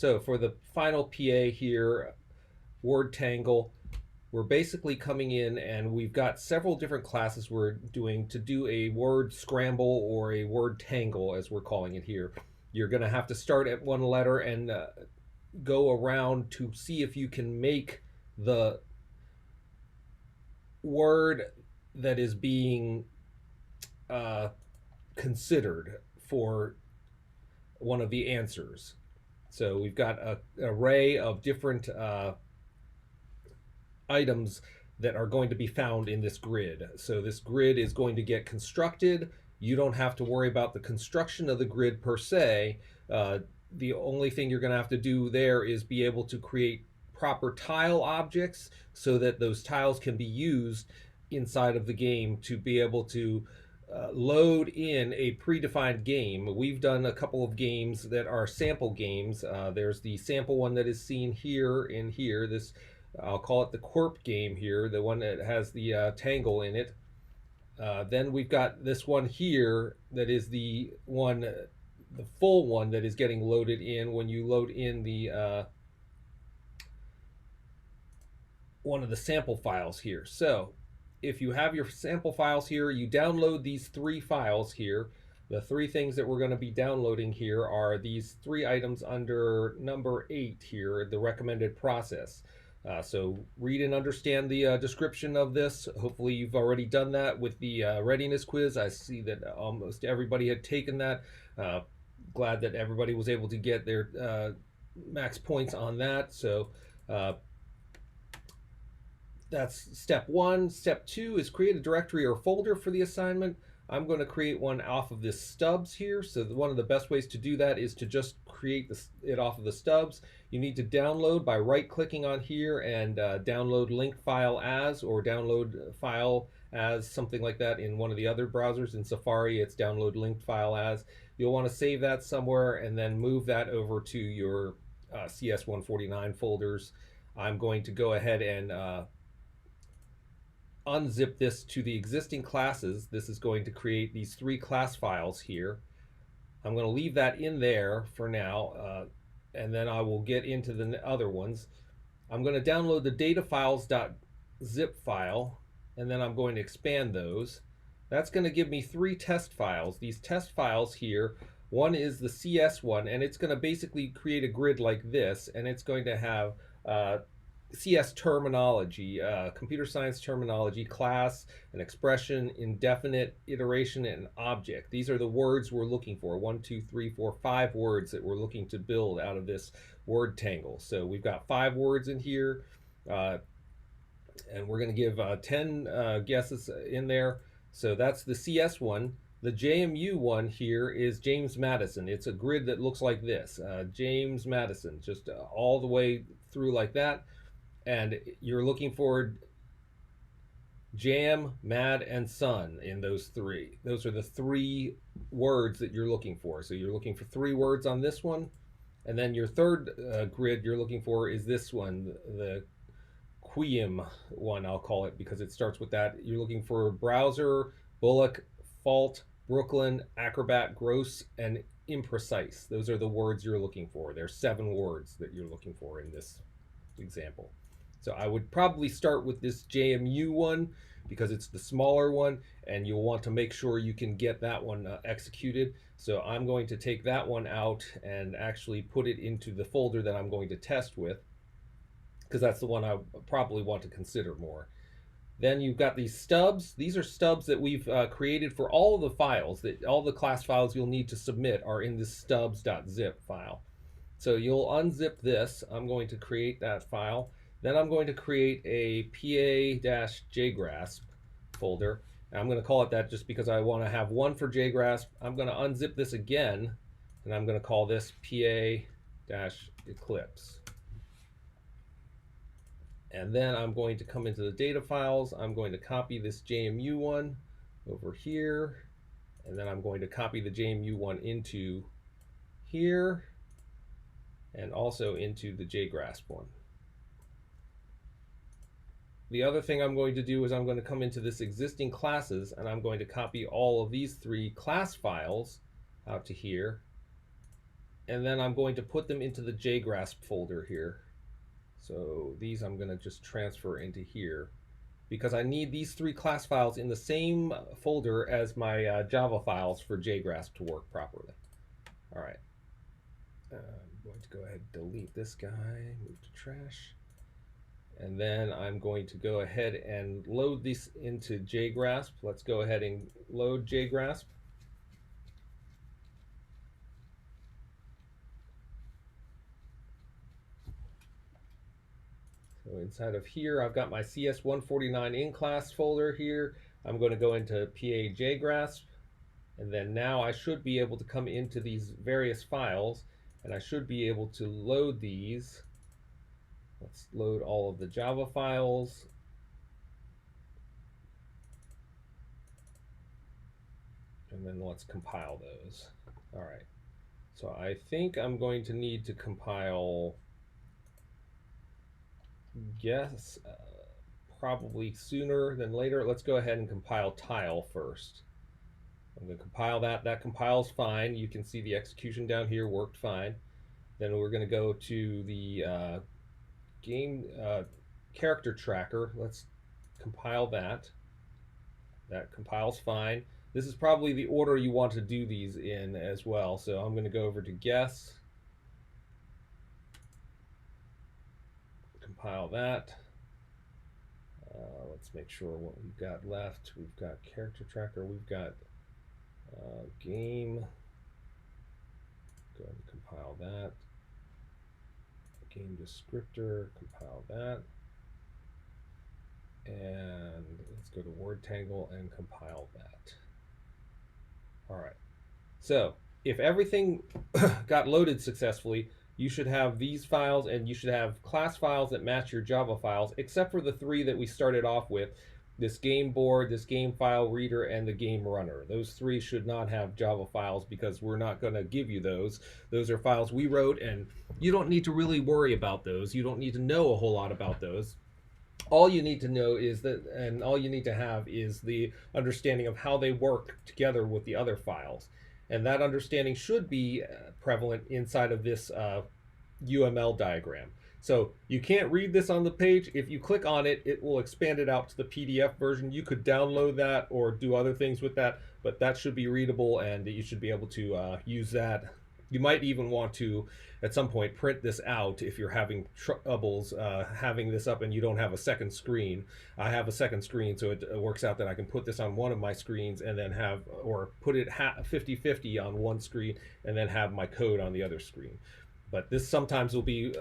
So for the final PA here, word tangle, we're basically coming in and we've got several different classes we're doing to do a word scramble or a word tangle, as we're calling it here. You're going to have to start at one letter and go around to see if you can make the word that is being uh, considered for one of the answers. So we've got an array of different items that are going to be found in this grid. So this grid is going to get constructed. You don't have to worry about the construction of the grid per se. The only thing you're going to have to do there is be able to create proper tile objects so that those tiles can be used inside of the game to be able to load in a predefined game. We've done a couple of games that are sample games. There's the sample one that is seen here in here. This, I'll call it the Corp game here, the one that has the tangle in it. Then we've got this one here that is the one, the full one that is getting loaded in when you load in the one of the sample files here. So if you have your sample files here, you download these three files here. The three things that we're going to be downloading here are these three items under number 8 here, the recommended process. So read and understand the description of this. Hopefully you've already done that with the readiness quiz. I see that almost everybody had taken that. Glad that everybody was able to get their max points on that. So that's step 1. Step 2 is create a directory or folder for the assignment. I'm going to create one off of this stubs here. So one of the best ways to do that is to just create it off of the stubs. You need to download by right-clicking on here and download link file as, or download file as, something like that in one of the other browsers. In Safari, it's download linked file as. You'll want to save that somewhere and then move that over to your CS149 folders. I'm going to go ahead and unzip this to the existing classes. This is going to create these 3 class files here. I'm going to leave that in there for now, and then I will get into the other ones. I'm going to download the data files.zip file, and then I'm going to expand those. That's going to give me 3 test files. These test files here, one is the CS one, and it's going to basically create a grid like this, and it's going to have CS terminology, computer science terminology, class, an expression, indefinite, iteration, and object. These are the words we're looking for. 1, 2, 3, 4, 5 words that we're looking to build out of this word tangle. So we've got 5 words in here, and we're going to give 10 guesses in there. So that's the CS one. The JMU one here is James Madison. It's a grid that looks like this. James Madison, just all the way through like that. And you're looking for jam, mad, and sun in those 3. Those are the 3 words that you're looking for. So you're looking for 3 words on this one. And then your third grid you're looking for is this one, the Quiem one, I'll call it, because it starts with that. You're looking for browser, bullock, fault, Brooklyn, acrobat, gross, and imprecise. Those are the words you're looking for. There's 7 words that you're looking for in this example. So I would probably start with this JMU one because it's the smaller one, and you'll want to make sure you can get that one executed. So I'm going to take that one out and actually put it into the folder that I'm going to test with, because that's the one I probably want to consider more. Then you've got these stubs. These are stubs that we've created for all of the files, that all the class files you'll need to submit are in this stubs.zip file. So you'll unzip this. I'm going to create that file. Then I'm going to create a PA-JGrasp folder. And I'm going to call it that just because I want to have one for JGrasp. I'm going to unzip this again, and I'm going to call this PA-Eclipse. And then I'm going to come into the data files. I'm going to copy this JMU one over here, and then I'm going to copy the JMU one into here and also into the JGrasp one. The other thing I'm going to do is I'm going to come into this existing classes, and I'm going to copy all of these 3 class files out to here. and then I'm going to put them into the JGrasp folder here. So these I'm going to just transfer into here because I need these 3 class files in the same folder as my Java files for JGrasp to work properly. All right. I'm going to go ahead and delete this guy, move to trash. And then I'm going to go ahead and load this into JGrasp. Let's go ahead and load JGrasp. So inside of here, I've got my CS149 in class folder here. I'm going to go into PA JGrasp, and then now I should be able to come into these various files, and I should be able to load these. Let's load all of the Java files. And then let's compile those. All right. So I think I'm going to need to compile, yes, probably sooner than later. Let's go ahead and compile tile first. I'm going to compile that. That compiles fine. You can see the execution down here worked fine. Then we're going to go to the game character tracker. Let's compile that. That compiles fine. This is probably the order you want to do these in as well. So I'm going to go over to guess, compile that. Let's make sure what we've got left. We've got character tracker. We've got game. Go ahead and compile that. Game descriptor, compile that. And let's go to word tangle and compile that. All right. So if everything got loaded successfully, you should have these files, and you should have class files that match your Java files, except for the 3 that we started off with: this game board, this game file reader, and the game runner. Those 3 should not have Java files because we're not going to give you those. Those are files we wrote, and you don't need to really worry about those. You don't need to know a whole lot about those. All you need to know is that, and all you need to have is the understanding of how they work together with the other files. And that understanding should be prevalent inside of this UML diagram. So you can't read this on the page. If you click on it, it will expand it out to the PDF version. You could download that or do other things with that, but that should be readable, and you should be able to use that. You might even want to, at some point, print this out if you're having troubles having this up and you don't have a second screen. I have a second screen, so it works out that I can put this on one of my screens and then have, or put it 50-50 on one screen and then have my code on the other screen. But this sometimes will be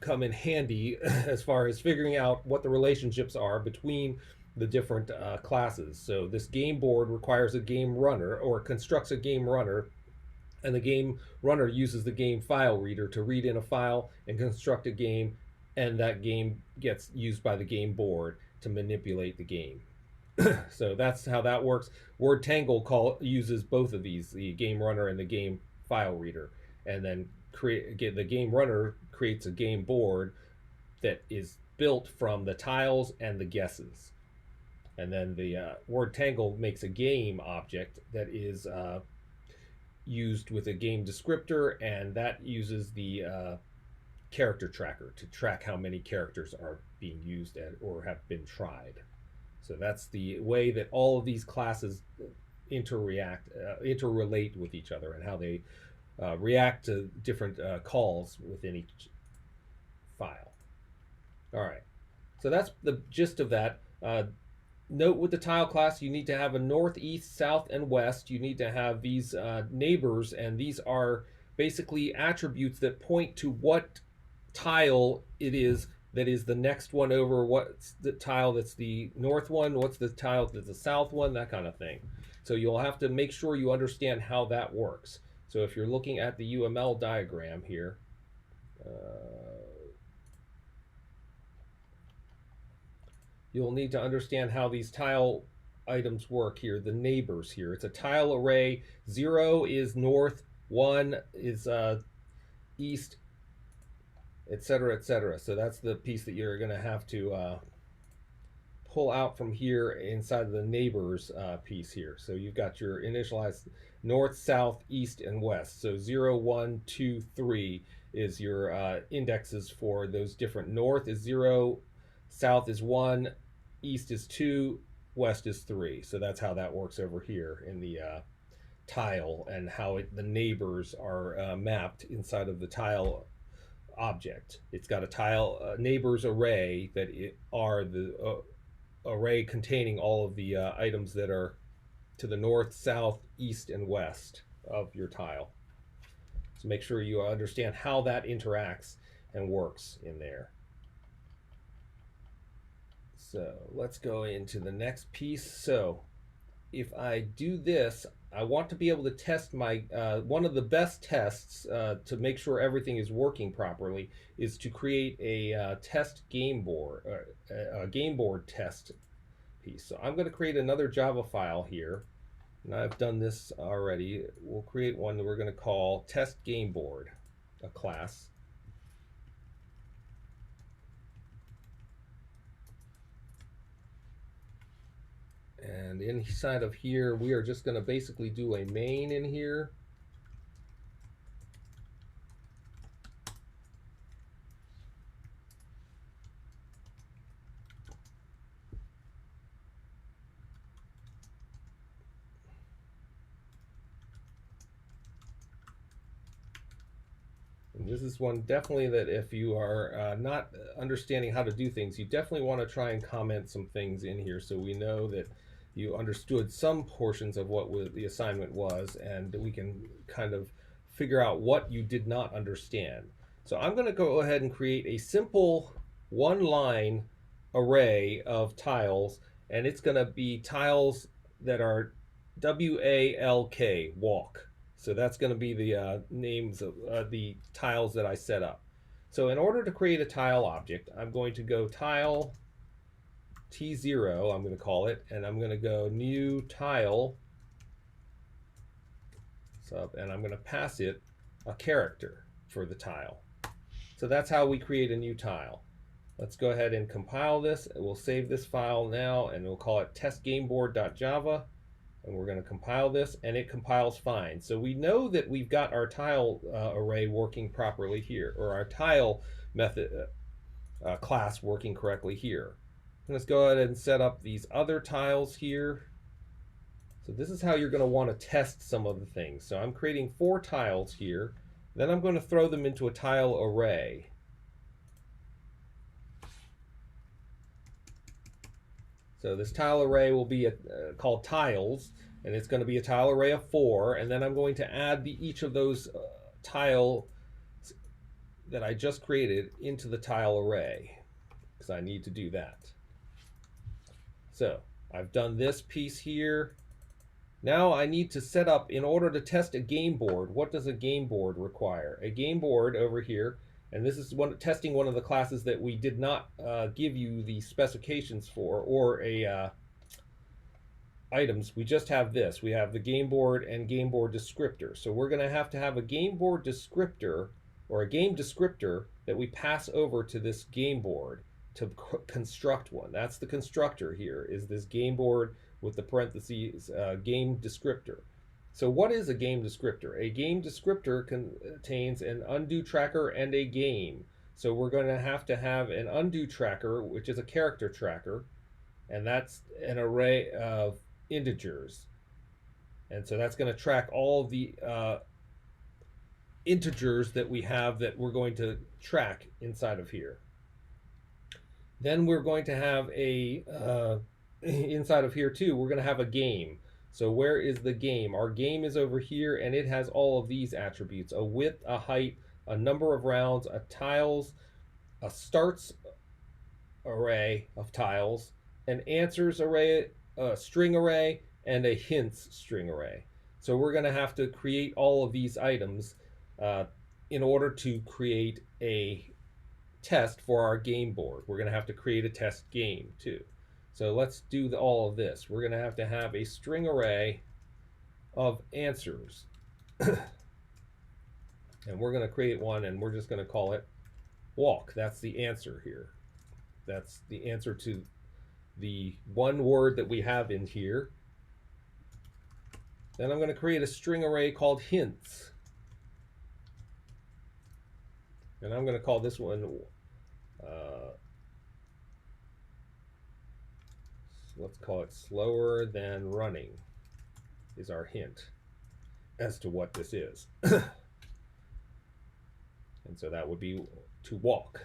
come in handy as far as figuring out what the relationships are between the different classes. So this game board requires a game runner, or constructs a game runner, and the game runner uses the game file reader to read in a file and construct a game, and that game gets used by the game board to manipulate the game. So that's how that works. Word tangle uses both of these, the game runner and the game file reader, and then the game runner creates a game board that is built from the tiles and the guesses. And then the word tangle makes a game object that is used with a game descriptor, and that uses the character tracker to track how many characters are being used or have been tried. So that's the way that all of these classes interrelate with each other, and how they react to different calls within each file. All right, so that's the gist of that. Note with the tile class, you need to have a north, east, south, and west. You need to have these neighbors, and these are basically attributes that point to what tile it is that is the next one over, what's the tile that's the north one, what's the tile that's the south one, that kind of thing. So you'll have to make sure you understand how that works. So if you're looking at the UML diagram here, you'll need to understand how these tile items work here, the neighbors here. It's a tile array. 0 is north, 1 is east, etc., etc. So that's the piece that you're going to have to pull out from here inside of the neighbors piece here. So you've got your initialized north, south, east, and west. So 0, 1, 2, 3 is your indexes for those different. North is 0, south is 1, east is 2, west is 3. So that's how that works over here in the tile, and how the neighbors are mapped inside of the tile object. It's got a tile neighbors array that are the array containing all of the items that are to the north, south, east, and west of your tile. So make sure you understand how that interacts and works in there. So let's go into the next piece. So if I do this, I want to be able to test my, one of the best tests to make sure everything is working properly is to create a test game board, a game board test piece. So I'm going to create another Java file here, and I've done this already. We'll create one that we're going to call test game board, a class. And inside of here, we are just going to basically do a main in here. And this is one definitely that if you are not understanding how to do things, you definitely want to try and comment some things in here so we know that you understood some portions of what the assignment was, and we can kind of figure out what you did not understand. So I'm going to go ahead and create a simple one-line array of tiles, and it's going to be tiles that are W-A-L-K, walk. So that's going to be the names of the tiles that I set up. So in order to create a tile object, I'm going to go tile T0, I'm going to call it, and I'm going to go new tile sub, and I'm going to pass it a character for the tile. So that's how we create a new tile. Let's go ahead and compile this. We'll save this file now, and we'll call it testgameboard.java. And we're going to compile this, and it compiles fine. So we know that we've got our tile array working properly here, or our tile method class working correctly here. Let's go ahead and set up these other tiles here. So this is how you're going to want to test some of the things. So I'm creating 4 tiles here. Then I'm going to throw them into a tile array. So this tile array will be called tiles, and it's going to be a tile array of 4, and then I'm going to add each of those tiles that I just created into the tile array, because I need to do that. So I've done this piece here. Now I need to set up, in order to test a game board, what does a game board require? A game board over here, and this is testing one of the classes that we did not give you the specifications for, or items. We just have this. We have the game board and game board descriptor. So we're going to have a game board descriptor, or a game descriptor, that we pass over to this game board to construct one. That's the constructor here, is this game board with the parentheses game descriptor. So what is a game descriptor? A game descriptor contains an undo tracker and a game. So we're going to have an undo tracker, which is a character tracker, and that's an array of integers. And so that's going to track all the integers that we have that we're going to track inside of here. Then we're going to have a, inside of here too, we're going to have a game. So where is the game? Our game is over here, and it has all of these attributes: a width, a height, a number of rounds, a tiles, a starts array of tiles, an answers array, a string array, and a hints string array. So we're going to have to create all of these items in order to create a test for our game board. We're going to have to create a test game too. So let's do all of this. We're going to have a string array of answers. And we're going to create one, and we're just going to call it walk. That's the answer here. That's the answer to the one word that we have in here. Then I'm going to create a string array called hints. And I'm going to call this one, let's call it slower than running is our hint as to what this is. And so that would be to walk.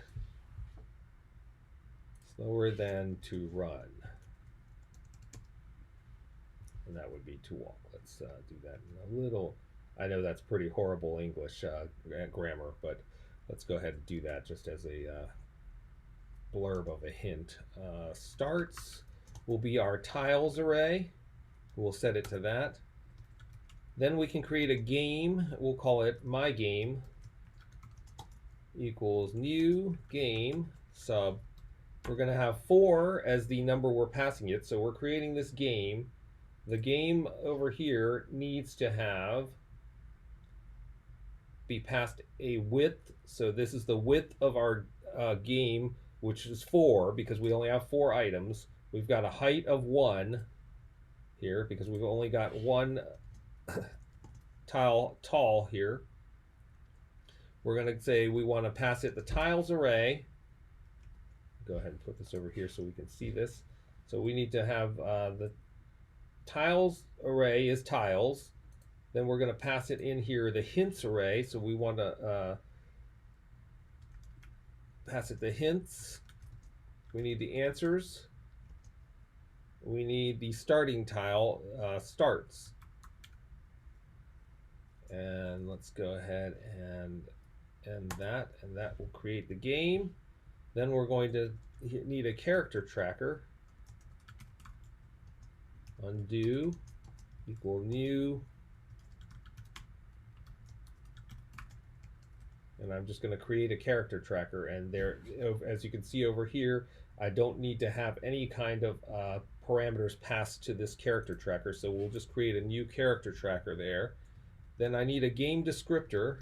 Slower than to run. And that would be to walk. Let's do that in a little. I know that's pretty horrible English grammar, but let's go ahead and do that just as a blurb of a hint. Starts will be our tiles array. We'll set it to that. Then we can create a game. We'll call it my game equals new game sub. We're going to have 4 as the number we're passing it. So we're creating this game. The game over here needs to be passed a width. So this is the width of our game, which is 4 because we only have 4 items. We've got a height of 1 here because we've only got 1 tile tall here. We're going to say we want to pass it the tiles array. Go ahead and put this over here so we can see this. So we need to have the tiles array is tiles. Then we're going to pass it in here the hints array. So we want to pass it the hints. We need the answers. We need the starting tile starts. And let's go ahead and end that, and that will create the game. Then we're going to need a character tracker. Undo equal new. And I'm just going to create a character tracker, and there, as you can see over here, I don't need to have any kind of parameters passed to this character tracker, so we'll just create a new character tracker there. Then I need a game descriptor.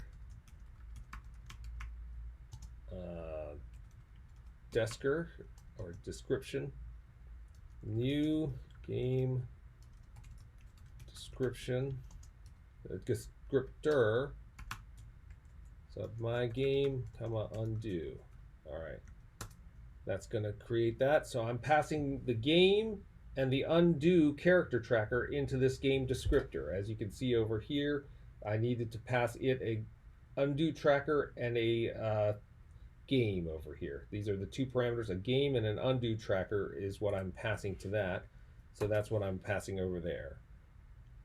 Desker or description. New game description. Descriptor. So my game, comma, undo. All right. That's going to create that. So I'm passing the game and the undo character tracker into this game descriptor. As you can see over here, I needed to pass it a undo tracker and a game over here. These are the 2 parameters. A game and an undo tracker is what I'm passing to that. So that's what I'm passing over there.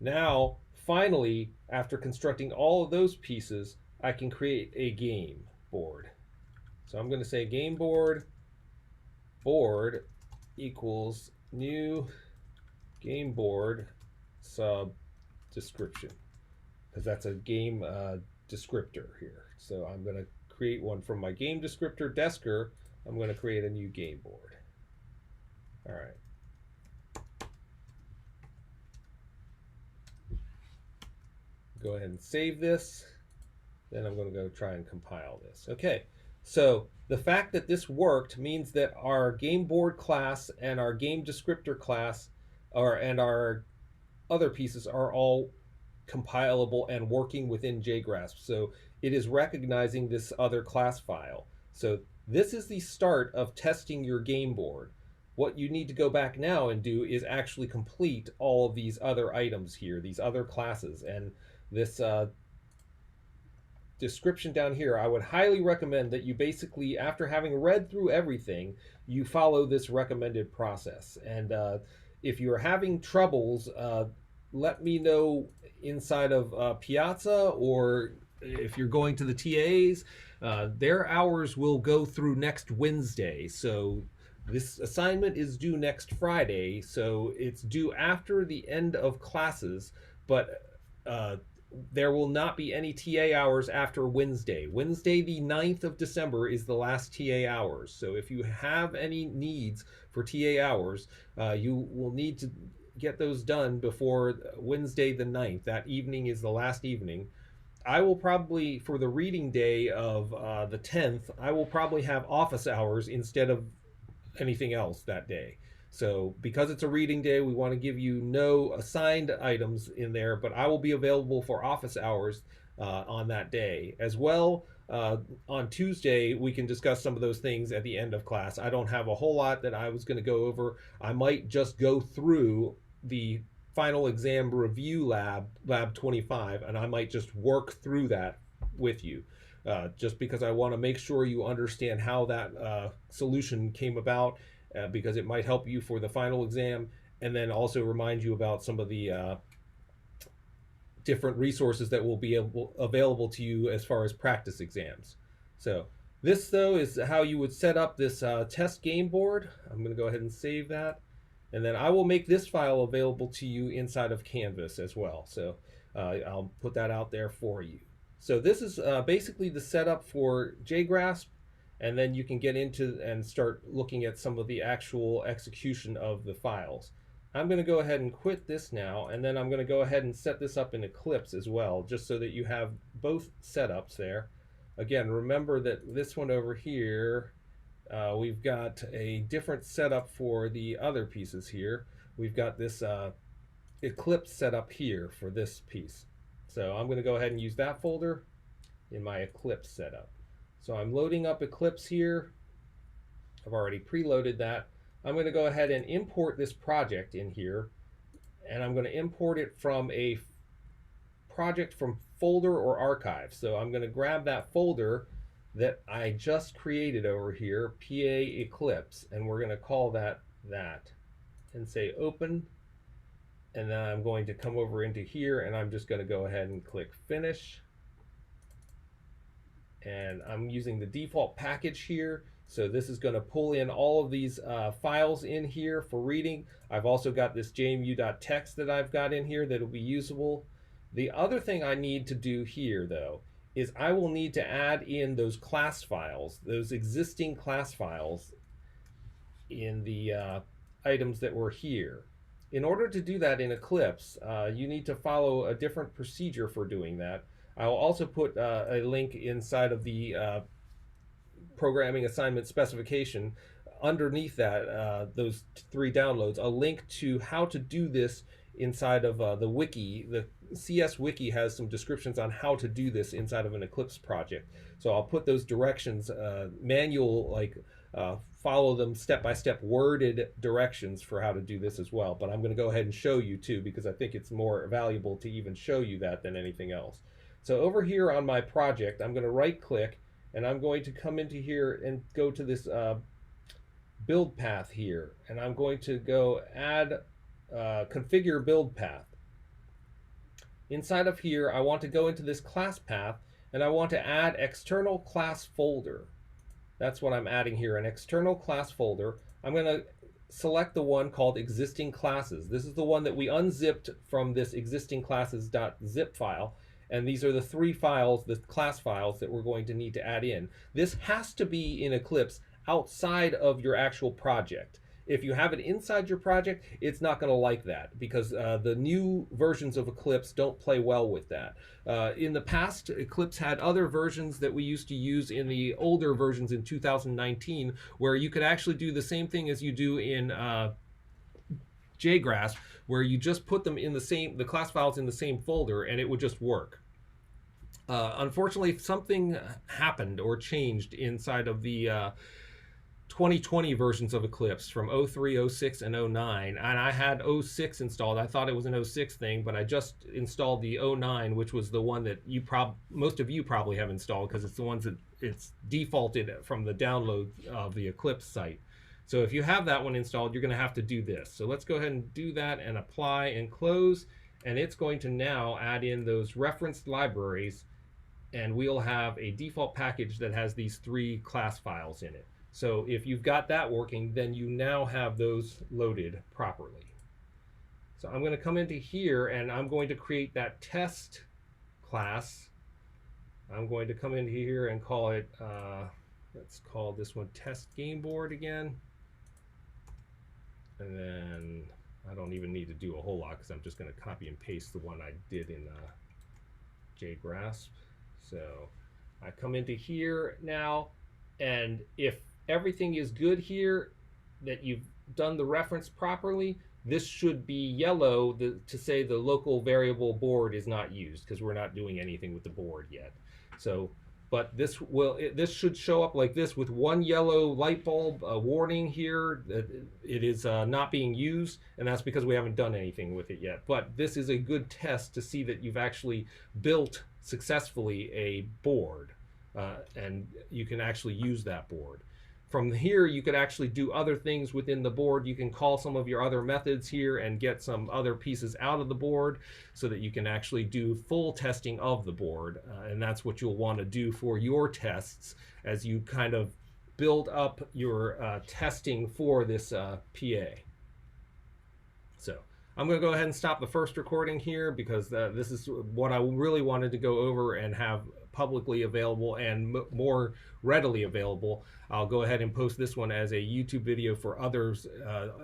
Now, finally, after constructing all of those pieces, I can create a game board. So I'm going to say game board equals new game board sub description, because that's a game descriptor here. So I'm going to create one from my game descriptor Desker. I'm going to create a new game board. All right. Go ahead and save this. Then I'm going to go try and compile this. Okay, so the fact that this worked means that our game board class and our game descriptor class and our other pieces are all compilable and working within JGrasp. So it is recognizing this other class file. So this is the start of testing your game board. What you need to go back now and do is actually complete all of these other items here, these other classes. And this description down here, I would highly recommend that you basically, after having read through everything, you follow this recommended process. And if you're having troubles, let me know inside of Piazza, or if you're going to the TAs, their hours will go through next Wednesday. So this assignment is due next Friday, so it's due after the end of classes, but there will not be any TA hours after Wednesday. Wednesday, the 9th of December, is the last TA hours. So if you have any needs for TA hours, you will need to get those done before Wednesday the 9th. That evening is the last evening. I will probably, for the reading day of the 10th, I will probably have office hours instead of anything else that day. So because it's a reading day, we want to give you no assigned items in there, but I will be available for office hours on that day. As well, on Tuesday, we can discuss some of those things at the end of class. I don't have a whole lot that I was going to go over. I might just go through the final exam review lab 25, and I might just work through that with you. Just because I want to make sure you understand how that solution came about, because it might help you for the final exam, and then also remind you about some of the different resources that will be available to you as far as practice exams. So this, though, is how you would set up this test game board. I'm going to go ahead and save that. And then I will make this file available to you inside of Canvas as well. So I'll put that out there for you. So this is basically the setup for JGrasp, and then you can get into and start looking at some of the actual execution of the files. I'm going to go ahead and quit this now, and then I'm going to go ahead and set this up in Eclipse as well, just so that you have both setups there. Again, remember that this one over here, we've got a different setup for the other pieces here. We've got this Eclipse setup here for this piece. So I'm going to go ahead and use that folder in my Eclipse setup. So I'm loading up Eclipse here. I've already preloaded that. I'm going to go ahead and import this project in here, and I'm going to import it from a project from folder or archive. So I'm going to grab that folder that I just created over here, PA Eclipse, and we're going to call that and say open. And then I'm going to come over into here, and I'm just going to go ahead and click finish. And I'm using the default package here. So this is going to pull in all of these files in here for reading. I've also got this jmu.txt that I've got in here that will be usable. The other thing I need to do here, though, is I will need to add in those class files, those existing class files in the items that were here. In order to do that in Eclipse, you need to follow a different procedure for doing that. I will also put a link inside of the programming assignment specification underneath that, those 3 downloads, a link to how to do this inside of the wiki. The CS wiki has some descriptions on how to do this inside of an Eclipse project. So I'll put those directions, manual, like follow them step-by-step worded directions for how to do this as well. But I'm going to go ahead and show you too, because I think it's more valuable to even show you that than anything else. So over here on my project, I'm going to right click, and I'm going to come into here and go to this build path here, and I'm going to go add configure build path. Inside of here, I want to go into this class path, and I want to add external class folder. That's what I'm adding here, an external class folder. I'm going to select the one called existing classes. This is the one that we unzipped from this existing classes.zip file. And these are the 3 files, the class files, that we're going to need to add in. This has to be in Eclipse outside of your actual project. If you have it inside your project, it's not going to like that, because the new versions of Eclipse don't play well with that. In the past, Eclipse had other versions that we used to use in the older versions in 2019, where you could actually do the same thing as you do in JGrasp, where you just put them in the class files in the same folder, and it would just work. Unfortunately, something happened or changed inside of the 2020 versions of Eclipse from 03, 06, and 09, and I had 06 installed. I thought it was an 06 thing, but I just installed the 09, which was the one that most of you probably have installed, because it's the ones that it's defaulted from the download of the Eclipse site. So if you have that one installed, you're going to have to do this. So let's go ahead and do that and apply and close, and it's going to now add in those referenced libraries, and we'll have a default package that has these 3 class files in it. So if you've got that working, then you now have those loaded properly. So I'm going to come into here, and I'm going to create that test class. I'm going to come into here and call it, let's call this one test game board again. And then I don't even need to do a whole lot, because I'm just going to copy and paste the one I did in JGrasp. So I come into here now, and if everything is good here, that you've done the reference properly, this should be yellow to say the local variable board is not used, because we're not doing anything with the board yet. So, but this should show up like this with one yellow light bulb warning here that it is not being used, and that's because we haven't done anything with it yet. But this is a good test to see that you've actually built successfully a board, and you can actually use that board. From here, you could actually do other things within the board. You can call some of your other methods here and get some other pieces out of the board so that you can actually do full testing of the board. And that's what you'll want to do for your tests as you kind of build up your testing for this PA. So I'm going to go ahead and stop the first recording here, because this is what I really wanted to go over and have publicly available and more readily available. I'll go ahead and post this one as a YouTube video for others,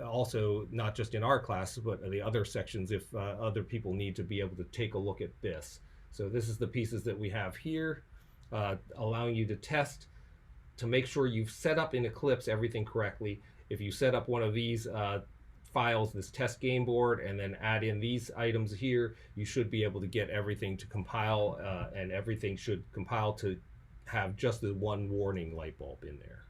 also not just in our class, but the other sections if other people need to be able to take a look at this. So this is the pieces that we have here, allowing you to test to make sure you've set up in Eclipse everything correctly. If you set up one of these files, this test game board, and then add in these items here, you should be able to get everything to compile, and everything should compile to have just the one warning light bulb in there.